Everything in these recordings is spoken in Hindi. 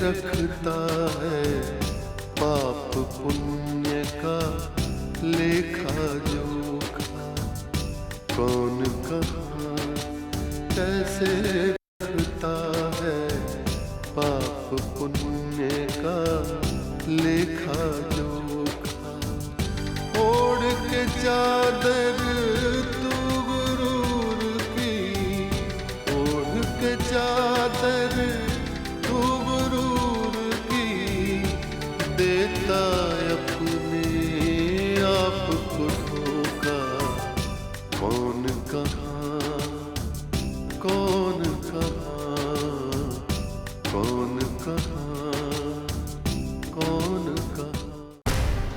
रखता है पाप पुण्य का लेखा जोखा। कौन कहाँ कैसे रखता है पाप पुण्य का लेखा जोखा। ओढ़ के चादर तू गुरूर की, ओढ़ के चादर तू गुरूर की, देता अपने आप को धोखा। कौन कहाँ कौन कहाँ कौन कहाँ कौन कहाँ।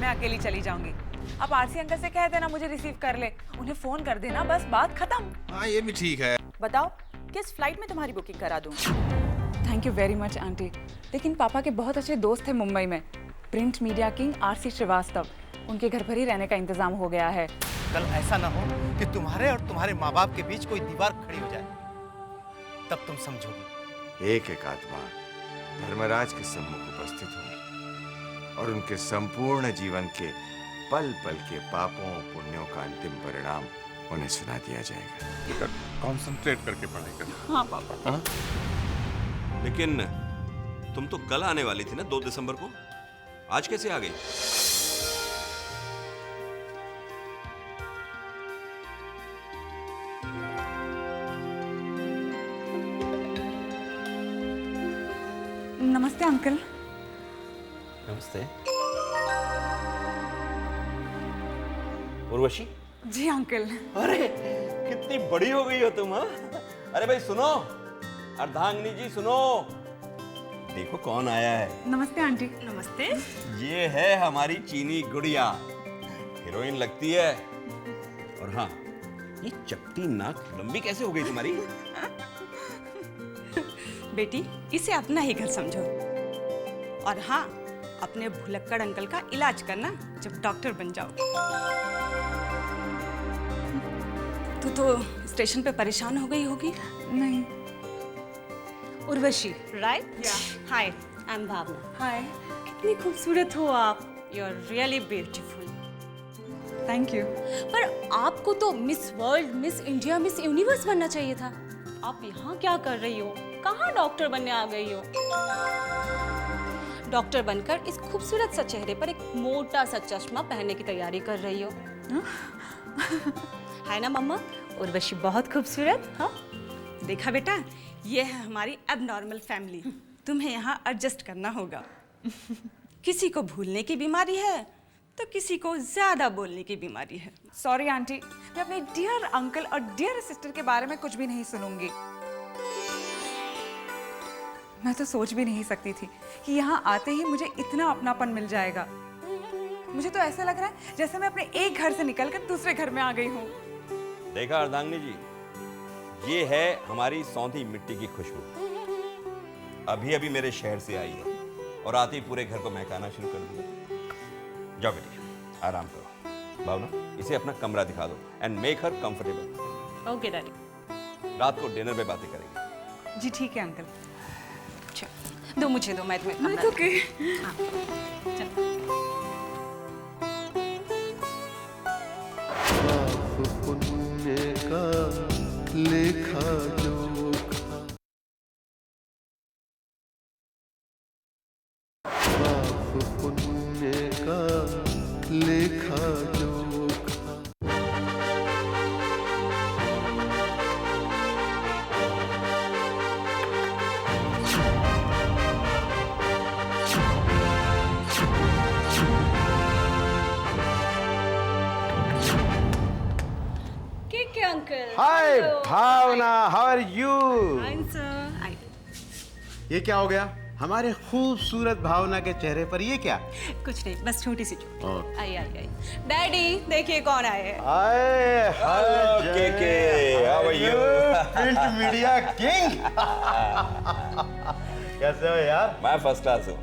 मैं अकेली चली जाऊंगी। आप आरसी अंकल से कह देना मुझे रिसीव कर ले, उन्हें फोन कर देना, बस बात खत्म। हाँ ये भी ठीक है। बताओ किस फ्लाइट में तुम्हारी बुकिंग करा दूं? Thank you very much aunty, लेकिन पापा के बहुत अच्छे दोस्त थे मुंबई में, print media king RC Srivastava, उनके घर पर ही रहने का इंतजाम हो गया है। कल ऐसा ना हो कि तुम्हारे और तुम्हारे माँ बाप के बीच कोई दीवार खड़ी हो जाए, तब तुम समझोगी। एक एक आत्मा धर्मराज के सम्मुख उपस्थित होंगी और उनके संपूर्ण जीवन के पल पल के पापों पुण्यों का अंतिम परिणाम उन्हें सुना दिया जाएगा। कंसंट्रेट करके पढ़ाई कर। हाँ पापा। हाँ? लेकिन तुम तो कल आने वाली थी ना 2 दिसंबर को, आज कैसे आ गई? नमस्ते अंकल। नमस्ते। उर्वशी? जी अंकल। अरे कितनी बड़ी हो गई हो तुम। हाँ? अरे भाई सुनो, अर्धांगिनी जी सुनो, देखो कौन आया है। नमस्ते आंटी। नमस्ते। ये है हमारी चीनी गुड़िया, हीरोइन लगती है। और हाँ, ये चपटी नाक लंबी कैसे हो गई तुम्हारी? बेटी इसे अपना ही घर समझो, और हाँ अपने भुलक्कड़ अंकल का इलाज करना जब डॉक्टर बन जाओ। तू तो स्टेशन पे परेशान हो गई होगी। नहीं। Urvashi right? Hi I am Bhavana. Hi. कितनी खूबसूरत हो आप, you are really beautiful. Thank you. पर आपको तो miss world, miss India, miss universe बनना चाहिए था। आप यहाँ क्या कर रही हो? कहाँ डॉक्टर बनने आ गई हो? डॉक्टर बनकर इस खूबसूरत सा चेहरे पर एक मोटा सा चश्मा पहनने की तैयारी कर रही हो। है ना मम्मा? उर्वशी बहुत खूबसूरत। हाँ देखा बेटा, ये है हमारी एबनॉर्मल फैमिली, तुम्हें यहाँ एडजस्ट करना होगा। किसी को भूलने की बीमारी है तो किसी को ज्यादा बोलने की बीमारी है। सॉरी आंटी, मैं अपने डियर अंकल और डियर सिस्टर के बारे में कुछ भी नहीं सुनूंगी। मैं तो सोच भी नहीं सकती थी कि यहाँ आते ही मुझे इतना अपनापन मिल जाएगा। मुझे तो ऐसा लग रहा है जैसे मैं अपने एक घर से निकलकर दूसरे घर में आ गई हूँ। देखा अर्धांगिनी जी, ये है हमारी सौंधी मिट्टी की खुशबू, अभी अभी मेरे शहर से आई है और आते ही पूरे घर को महकाना शुरू कर दिया। जाओ बेटी आराम करो। भावना इसे अपना कमरा दिखा दो and make her comfortable. Okay daddy. रात को डिनर में बातें करेंगे। जी ठीक है अंकल। दो मुझे दो, मैं तुम्हें मैं तो के पाप पुण्य का लेखा जोखा। पाप पुण्य का लेखा जोखा। Uncle. Hi Bhavna, how are you? ये क्या हो गया हमारे खूबसूरत भावना के चेहरे पर? ये क्या? कुछ नहीं, बस छोटी सी चोट। ओके। आई आई आई। डैडी देखिए कौन आए हैं। Hi hello KK, how are you? Print media king. कैसे हो यार? मैं फर्स्ट क्लास हूँ।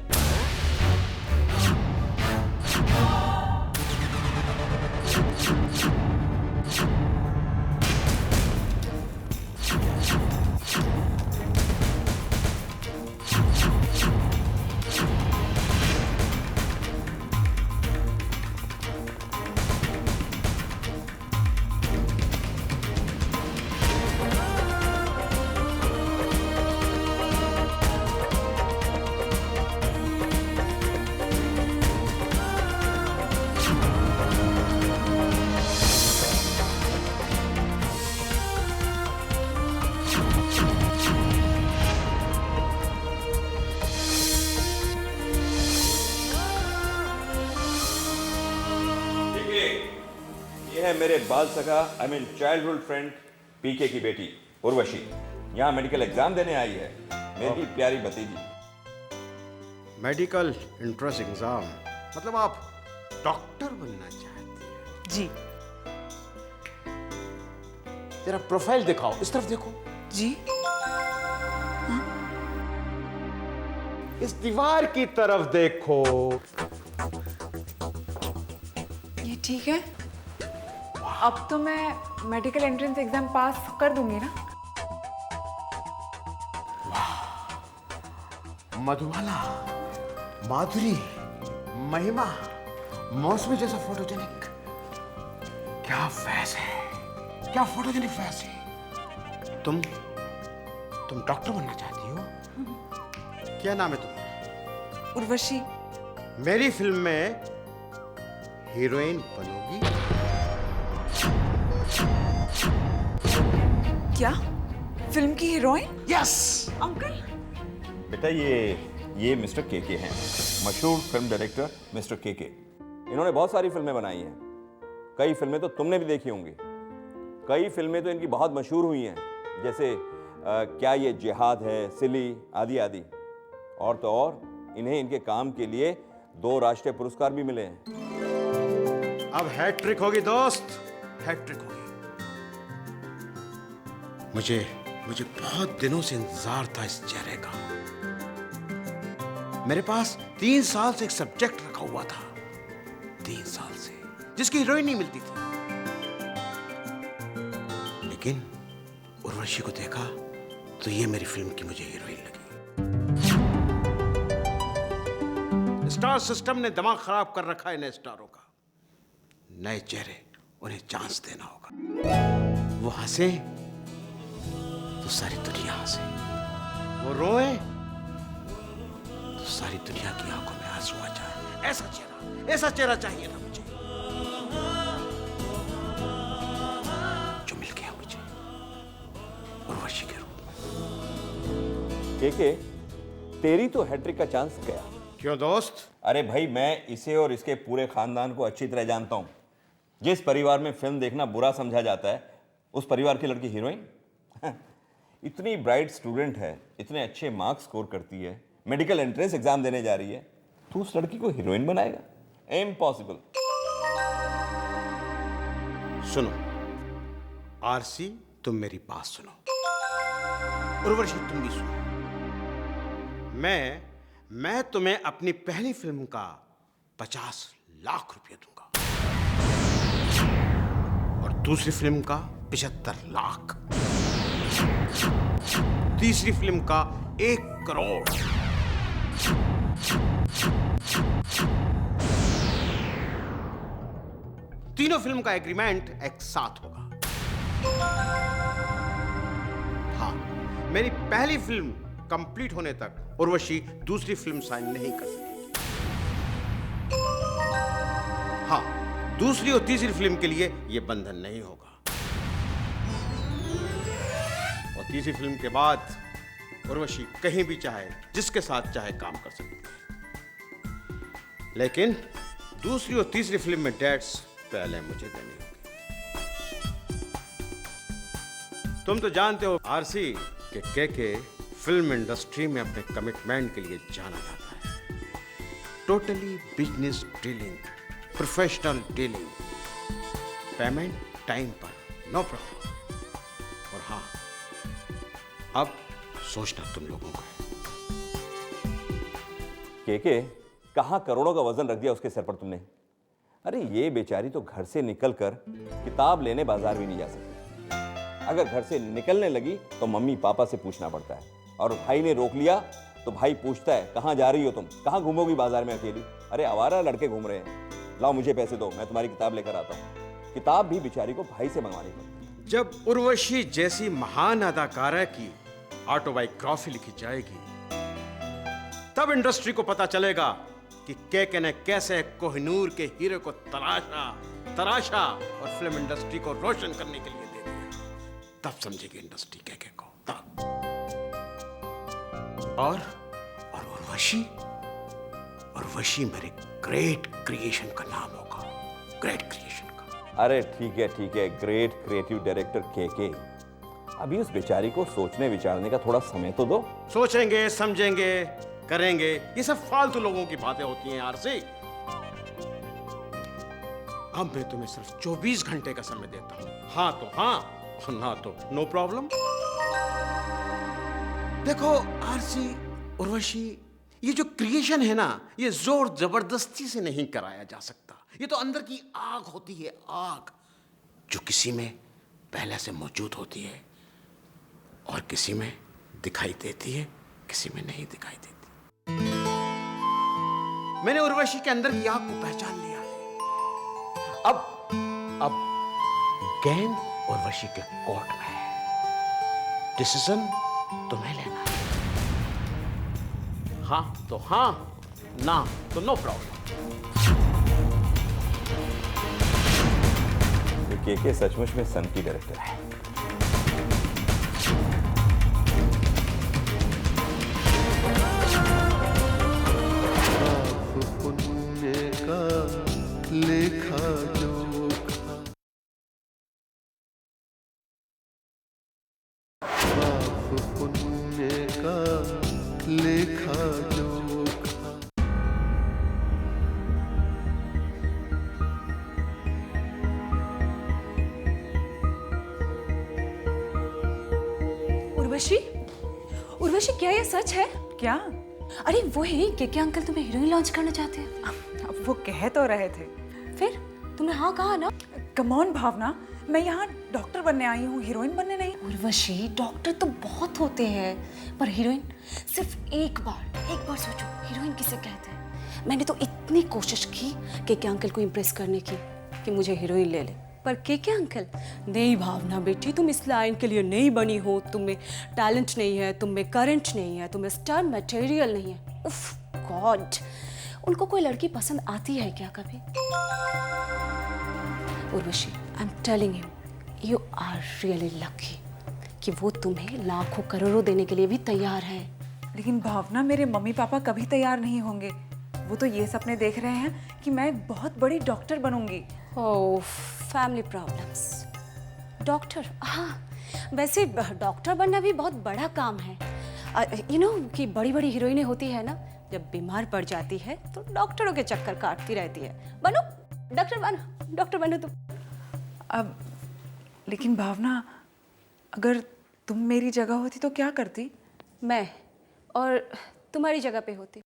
है मेरे बाल सखा आई मीन चाइल्डहुड फ्रेंड पीके की बेटी उर्वशी। यहाँ मेडिकल एग्जाम देने आई है, मेरी प्यारी भतीजी। मेडिकल एंट्रेंस एग्जाम, मतलब आप डॉक्टर बनना चाहती हैं? जी तेरा प्रोफाइल दिखाओ, इस तरफ देखो। जी इस दीवार की तरफ देखो। ये ठीक है। अब तो मैं मेडिकल एंट्रेंस एग्जाम पास कर दूंगी ना? मधुबाला, माधुरी, महिमा, मौसमी जैसा फोटोजेनिक। क्या फेस है, क्या फोटोजेनिक फेस है। तुम डॉक्टर बनना चाहती हो? क्या नाम है तुम्हारा? उर्वशी। मेरी फिल्म में हीरोइन बनोगी? क्या? फिल्म की हीरोइन? यस। अंकल बेटा ये मिस्टर केके हैं, मशहूर फिल्म डायरेक्टर मिस्टर केके। इन्होंने बहुत सारी फिल्में बनाई हैं, कई फिल्में तो तुमने भी देखी होंगी, कई फिल्में तो इनकी बहुत मशहूर हुई हैं, जैसे क्या ये जिहाद है, सिली, आदि आदि। और तो और इन्हें इनके काम के लिए 2 राष्ट्रीय पुरस्कार भी मिले हैं। अब हैट्रिक होगी दोस्त, हैट्रिक होगी। मुझे बहुत दिनों से इंतजार था इस चेहरे का। मेरे पास 3 साल से एक सब्जेक्ट रखा हुआ था, 3 साल से, जिसकी हीरोइन नहीं मिलती थी। लेकिन उर्वशी को देखा तो ये मेरी फिल्म की मुझे हीरोइन लगी। स्टार सिस्टम ने दिमाग खराब कर रखा है नए स्टारों का। नए चेहरे, उन्हें चांस देना होगा। वो हंसे तो सारी दुनिया हंसे, वो रोए तो सारी दुनिया की आंखों में आंसू आ जाए। ऐसा चेहरा चाहिए था मुझे, जो मिल गया मुझे उर्वशी के रूप में। केके, तेरी तो हैट्रिक का चांस गया। क्यों दोस्त? अरे भाई, मैं इसे और इसके पूरे खानदान को अच्छी तरह जानता हूं। जिस परिवार में फिल्म देखना बुरा समझा जाता है, उस परिवार की लड़की हीरोइन। इतनी ब्राइट स्टूडेंट है, इतने अच्छे मार्क्स स्कोर करती है, मेडिकल एंट्रेंस एग्जाम देने जा रही है, तू उस लड़की को हीरोइन बनाएगा? इम्पॉसिबल। सुनो आरसी, तुम मेरी बात सुनो। उर्वशी, तुम भी सुनो। मैं तुम्हें अपनी पहली फिल्म का 50 लाख रुपए दूंगा और दूसरी फिल्म का 75 लाख, तीसरी फिल्म का 1 करोड़। तीनों फिल्म का एग्रीमेंट एक साथ होगा। हाँ, मेरी पहली फिल्म कंप्लीट होने तक उर्वशी दूसरी फिल्म साइन नहीं कर सकेगी। हाँ, दूसरी और तीसरी फिल्म के लिए यह बंधन नहीं होगा। और तीसरी फिल्म के बाद उर्वशी कहीं भी चाहे, जिसके साथ चाहे काम कर सकती है। लेकिन दूसरी और तीसरी फिल्म में डेट्स पहले मुझे देनी होगी। तुम तो जानते हो आरसी कि केके फिल्म इंडस्ट्री में अपने कमिटमेंट के लिए जाना जाता है। Totally business dealing, professional dealing, payment time पर, नो प्रॉब्लम। और हाँ, अब सोचना तुम लोगों को है। केके, कहाँ करोड़ों का वजन रख दिया उसके सर पर तुमने? अरे ये बेचारी तो घर से निकलकर किताब लेने बाजार भी नहीं जा सकती। अगर घर से निकलने लगी तो मम्मी पापा से पूछना पड़ता है, और भाई ने रोक लिया तो भाई पूछता है कहाँ जा रही हो तुम, कहाँ घूमोगी बाजार में अकेली? अरे आवारा लड़के घूम रहे हैं, लाओ मुझे पैसे दो, मैं तुम्हारी किताब लेकर आता हूँ। किताब भी बेचारी को भाई से मंगवानी पड़ती है। जब उर्वशी जैसी महान अदाकारा की ऑटोबायोग्राफी लिखी जाएगी, तब इंडस्ट्री को पता चलेगा कि केके ने कैसे कोहिनूर के हीरे को तराशा और फिल्म इंडस्ट्री को रोशन करने के लिए दे दिया। तब समझेगी इंडस्ट्री केके को, तब। और उर्वशी मेरे ग्रेट क्रिएशन का नाम होगा, ग्रेट क्रिएशन का। अरे ठीक है, ग्रेट क्रिएटिव डायरेक्टर के। अभी उस बेचारी को सोचने विचारने का थोड़ा समय तो दो। सोचेंगे, समझेंगे, करेंगे, ये सब फालतू लोगों की बातें होती हैं आरसी। अब मैं तुम्हें सिर्फ 24 घंटे का समय देता हूं। हाँ तो हाँ, और ना तो नो प्रॉब्लम। देखो आरसी, उर्वशी, ये जो क्रिएशन है ना, ये जोर जबरदस्ती से नहीं कराया जा सकता। ये तो अंदर की आग होती है, आग जो किसी में पहले से मौजूद होती है और किसी में दिखाई देती है, किसी में नहीं दिखाई देती। मैंने उर्वशी के अंदर की आग को पहचान लिया है। अब गेंद उर्वशी के कोर्ट में है। डिसीजन तुम्हें लेना है। हाँ तो हाँ, ना तो नो प्रॉब्लम। के सचमुच में सन की डायरेक्टर है। पाप पुण्य का लेखा जोखा, पाप पुण्य का लेखा जोखा। उर्वशी, उर्वशी क्या ये सच है? क्या? अरे वो है कि अंकल तुम्हें हीरोइन लॉन्च करना चाहते हैं। अब वो कह तो रहे थे। फिर तुमने हाँ कहा ना? कम ऑन भावना, मैं यहाँ डॉक्टर बनने आई हूँ, हीरोइन बनने नहीं। उर्वशी, डॉक्टर तो बहुत होते हैं पर हीरोइन सिर्फ एक बार सोचो, हीरोइन किसे कहते हैं। मैंने तो इतनी कोशिश की के अंकल को इम्प्रेस करने की कि मुझे हीरोइन ले ले, पर के अंकल, नहीं भावना बेटी, तुम इस लाइन के लिए नहीं बनी हो, तुम में टैलेंट नहीं है, तुम में करंट नहीं है, तुम में स्टार मटेरियल नहीं है। उफ गॉड, उनको कोई लड़की पसंद आती है क्या कभी? Urvashi, I am telling you are really lucky कि वो तुम्हें लाखों करोड़ों देने के लिए भी तैयार है। लेकिन भावना, मेरे मम्मी पापा कभी तैयार नहीं होंगे। वो तो ये सपने देख रहे हैं कि मैं बहुत बड़ी डॉक्टर बनूंगी। ओह, फैमिली प्रॉब्लम्स। डॉक्टर, हाँ वैसे डॉक्टर बनना भी बहुत बड़ा काम है। यू नो कि बड़ी बड़ी हीरोइनें होती है ना, जब बीमार पड़ जाती है तो डॉक्टरों के चक्कर काटती रहती है। बनो डॉक्टर बनो तुम। अब लेकिन भावना, अगर तुम मेरी जगह होती तो क्या करती? मैं और तुम्हारी जगह पे होती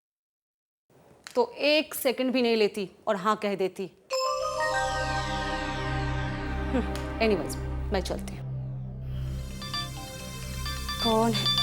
तो 1 सेकंड भी नहीं लेती और हाँ कह देती। एनीवेज, मैं चलती हूँ। कौन है?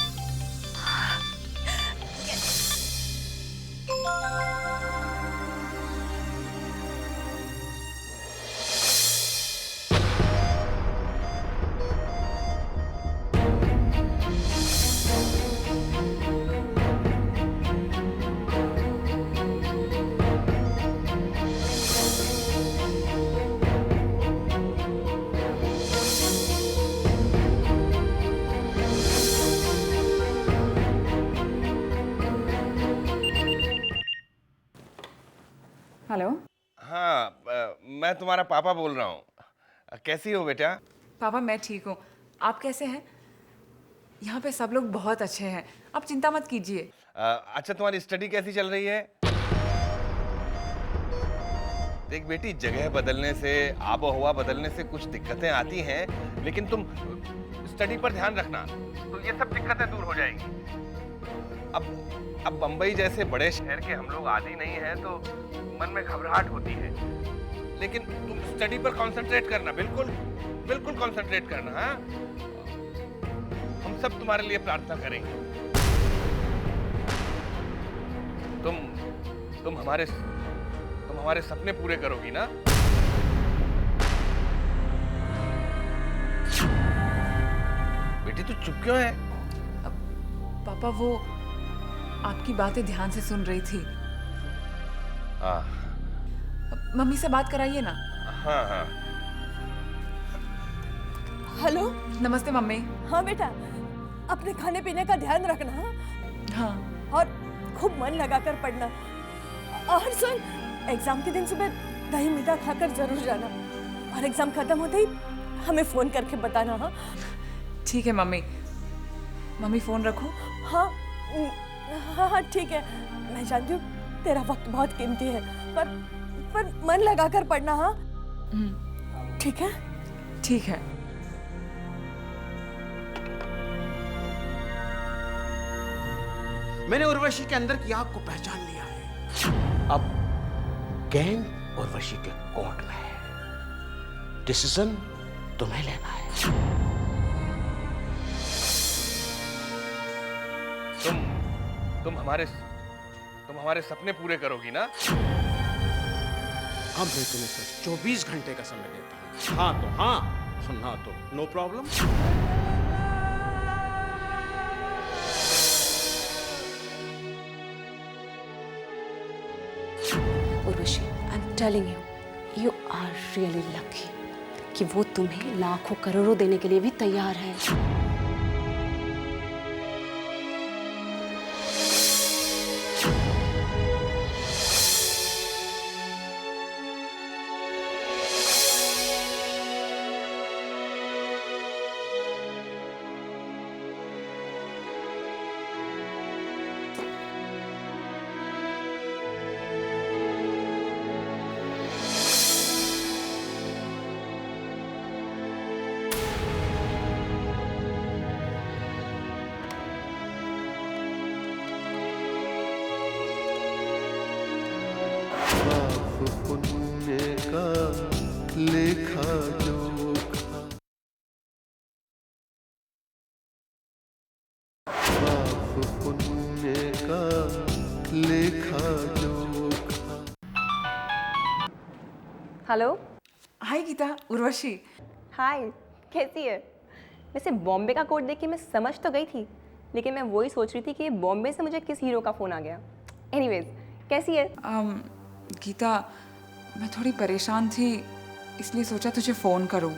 हेलो। हाँ, मैं तुम्हारा पापा बोल रहा हूँ। कैसी हो बेटा? पापा, मैं ठीक हूँ। आप कैसे हैं? यहाँ पे सब लोग बहुत अच्छे हैं, आप चिंता मत कीजिए। अच्छा, तुम्हारी स्टडी कैसी चल रही है? देख बेटी, जगह बदलने से, आबो हवा बदलने से कुछ दिक्कतें आती हैं, लेकिन तुम स्टडी पर ध्यान रखना तो ये सब दिक्कतें दूर हो जाएंगी। अब बंबई जैसे बड़े शहर के हम लोग आदी नहीं हैं तो मन में घबराहट होती है, लेकिन तुम स्टडी पर कंसंट्रेट करना, बिल्कुल कंसंट्रेट करना। हाँ, हम सब तुम्हारे लिए प्रार्थना करेंगे। तुम हमारे सपने पूरे करोगी ना? बेटी तू चुप क्यों है? पापा, वो आपकी बातें ध्यान से सुन रही थी। मम्मी से बात कराइए ना। हाँ। हेलो। नमस्ते मम्मी। हाँ बेटा, अपने खाने पीने का ध्यान रखना। हाँ। और खूब मन लगाकर पढ़ना। और सुन, एग्जाम के दिन सुबह दही मीठा खाकर जरूर जाना। और एग्जाम खत्म होते ही हमें फोन करके बताना। हाँ ठीक है मम्मी। मम्मी फोन रखो। हाँ हाँ हाँ ठीक है। मैं जानती हूँ तेरा वक्त बहुत कीमती है, पर मन लगाकर पढ़ना। हाँ ठीक है। ठीक है। मैंने उर्वशी के अंदर की आग को पहचान लिया है। अब गैंग उर्वशी के कोर्ट में है। डिसीजन तुम्हें लेना है। तुम हमारे सपने पूरे करोगी ना? अब मैं तुम्हें सिर्फ 24 घंटे का समय देता हूं। हाँ तो हाँ, सुनना तो no problem. Urvashi, I am telling you are really lucky कि वो तुम्हें लाखों करोड़ों देने के लिए भी तैयार है। पाप पुण्य का लेखा जोखा, पाप पुण्य का लेखा जोखा। हेलो। हाय गीता, उर्वशी। हाय, कैसी है? वैसे बॉम्बे का कोड देख के मैं समझ तो गई थी, लेकिन मैं वही सोच रही थी कि बॉम्बे से मुझे किस हीरो का फ़ोन आ गया। एनीवेज, कैसी है? गीता, मैं थोड़ी परेशान थी, इसलिए सोचा तुझे फ़ोन करूं।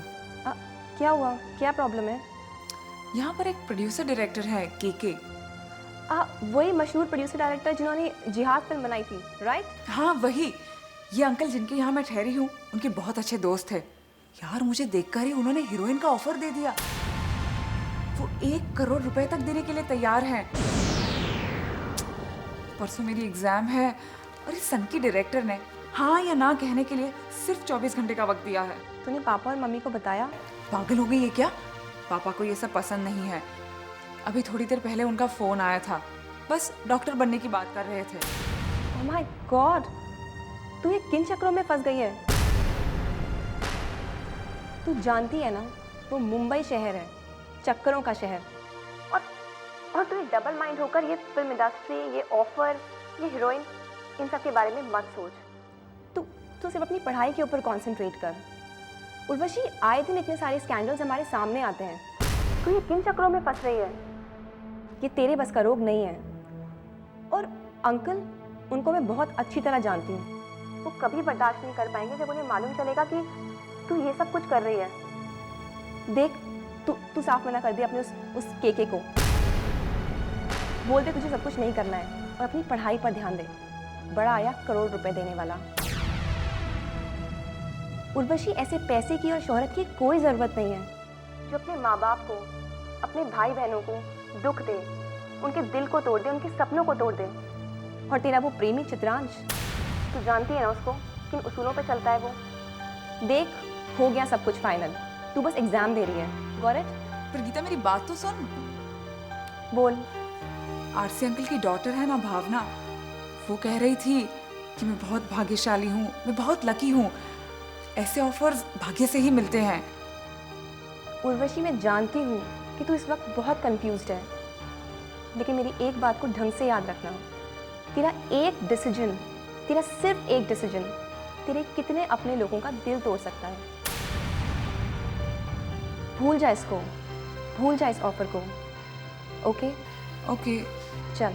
क्या हुआ? क्या प्रॉब्लम है? यहाँ पर एक प्रोड्यूसर डायरेक्टर है, केके। वही मशहूर प्रोड्यूसर डायरेक्टर जिन्होंने जिहाद फिल्म बनाई थी, राइट? हाँ वही। ये अंकल जिनके यहाँ मैं ठहरी हूँ, उनके बहुत अच्छे दोस्त थे। यार मुझे देखकर ही उन्होंने हीरोइन का ऑफर दे दिया। वो 1 करोड़ रुपए तक देने के लिए तैयार हैं। परसों मेरी एग्जाम है और इस सन की डायरेक्टर ने हाँ या ना कहने के लिए सिर्फ 24 घंटे का वक्त दिया है। तूने पापा और मम्मी को बताया? पागल हो गई है क्या? पापा को ये सब पसंद नहीं है। अभी थोड़ी देर पहले उनका फोन आया था, बस डॉक्टर बनने की बात कर रहे थे। ओह माय गॉड, तू ये किन चक्रों में फंस गई है? तू जानती है ना, वो मुंबई शहर है, चक्करों का शहर। और तू डबल माइंड होकर ये फिल्म इंडस्ट्री, ये ऑफर, ये हीरोइन, इन सब के बारे में मत सोच। तू सिर्फ अपनी पढ़ाई के ऊपर कंसंट्रेट कर। उर्वशी, आए दिन इतने सारे स्कैंडल्स हमारे सामने आते हैं, तू ये किन चक्रों में फंस रही है? ये तेरे बस का रोग नहीं है। और अंकल, उनको मैं बहुत अच्छी तरह जानती हूँ। वो कभी बर्दाश्त नहीं कर पाएंगे जब उन्हें मालूम चलेगा कि तू ये सब कुछ कर रही है। देख, तू साफ मना कर दे अपने उस केके को। बोल दे तुझे सब कुछ नहीं करना है और अपनी पढ़ाई पर ध्यान दे। बड़ा आया करोड़ रुपए देने वाला। उर्वशी, ऐसे पैसे की और शोहरत की कोई ज़रूरत नहीं है जो अपने माँ बाप को, अपने भाई बहनों को दुख दे, उनके दिल को तोड़ दे, उनके सपनों को तोड़ दे। और तेरा वो प्रेमी चित्रांश, तू जानती है ना उसको, किन उसूलों पे चलता है वो। देख, हो गया सब कुछ फाइनल, तू बस एग्जाम दे रही है। Got it? पर गीता मेरी बात तो सुन। बोल। आरसी अंकल की डॉटर है ना भावना, वो कह रही थी कि मैं बहुत भाग्यशाली हूँ, मैं बहुत लकी हूँ, ऐसे ऑफर्स भाग्य से ही मिलते हैं। उर्वशी, मैं जानती हूँ कि तू इस वक्त बहुत कंफ्यूज्ड है, लेकिन मेरी एक बात को ढंग से याद रखना। तेरा एक डिसीजन, तेरा सिर्फ एक डिसीजन, तेरे कितने अपने लोगों का दिल तोड़ सकता है। भूल जा इसको, भूल जा इस ऑफर को। ओके? ओके। चल,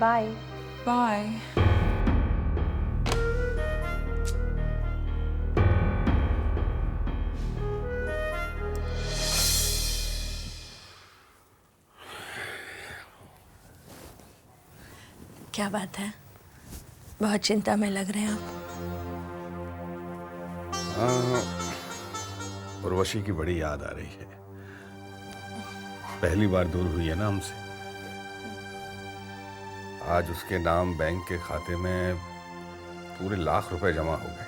बाय। बाय। क्या बात है? बहुत चिंता में लग रहे हैं आप। उर्वशी की बड़ी याद आ रही है। पहली बार दूर हुई है ना हमसे। आज उसके नाम बैंक के खाते में पूरे लाख रुपए जमा हो गए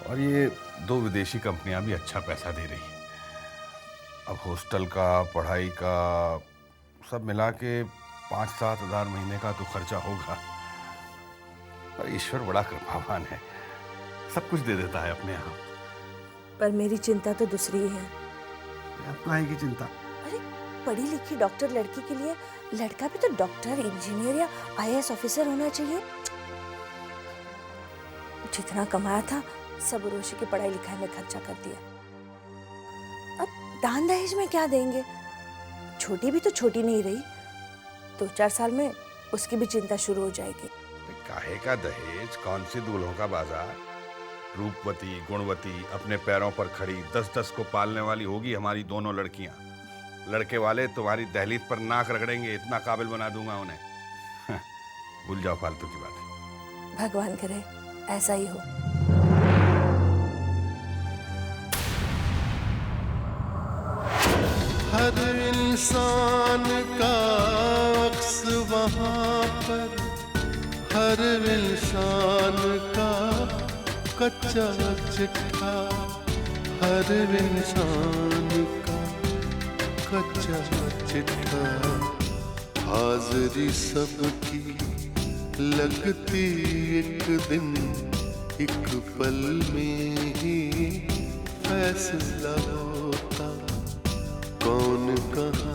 और ये 2 विदेशी कंपनियां भी अच्छा पैसा दे रही हैं। अब हॉस्टल का, पढ़ाई का सब मिला के 5-7 हज़ार महीने का तो खर्चा होगा। पर ईश्वर बड़ा कृपावान है, सब कुछ दे देता है अपने आप। पर मेरी चिंता तो दूसरी है। आपको आएगी चिंता? अरे पढ़ी लिखी डॉक्टर लड़की के लिए लड़का भी तो डॉक्टर, इंजीनियर या IAS ऑफिसर होना चाहिए। जितना कमाया था सब उर्वशी की पढ़ाई लिखाई में खर्चा कर दिया। अब दान दहेज में क्या देंगे? छोटी भी तो छोटी नहीं रही, 2-4 साल में उसकी भी चिंता शुरू हो जाएगी। काहे का दहेज, कौन सी दूल्हों का बाजार? रूपवती, गुणवती, अपने पैरों पर खड़ी, 10-10 को पालने वाली होगी हमारी दोनों लड़कियां। लड़के वाले तुम्हारी दहलीज पर नाक रगड़ेंगे, इतना काबिल बना दूंगा उन्हें। भूल जाओ फालतू की बातें। भगवान करे ऐसा ही हो। हर इंसान का अक्स वहाँ पर, हर इंसान का कच्चा चिट्ठा, हर इंसान का कच्चा चिट्ठा। हाज़िरी सबकी लगती एक दिन, एक पल में ही फैसला होता कौन कहाँ